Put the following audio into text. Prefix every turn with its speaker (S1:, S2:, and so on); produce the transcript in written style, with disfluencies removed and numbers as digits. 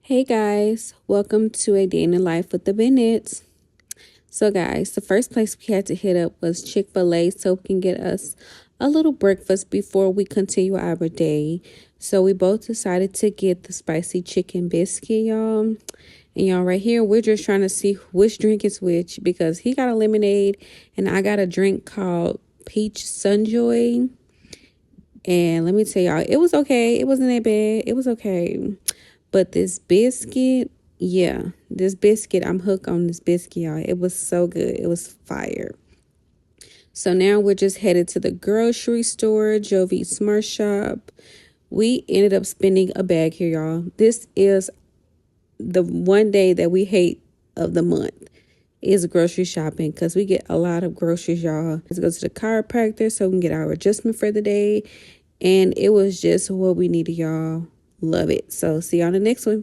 S1: Hey guys, welcome to a day in the life with the Bennetts. So guys, the first place we had to hit up was Chick-fil-A so we can get us a little breakfast before we continue our day. So we both decided to get the spicy chicken biscuit, y'all. And y'all right here, we're just trying to see which drink is which because he got a lemonade and I got a drink called Peach Sunjoy. And let me tell y'all, it was okay. It wasn't that bad. It was okay. But this biscuit, yeah, this biscuit, I'm hooked on this biscuit, y'all. It was so good. It was fire. So now we're just headed to the grocery store, Jovi Smart Shop. We ended up spending a bag here, y'all. This is the one day that we hate of the month is grocery shopping because we get a lot of groceries, y'all. Let's go to the chiropractor so we can get our adjustment for the day. And it was just what we needed, y'all. Love it. So see you on the next one.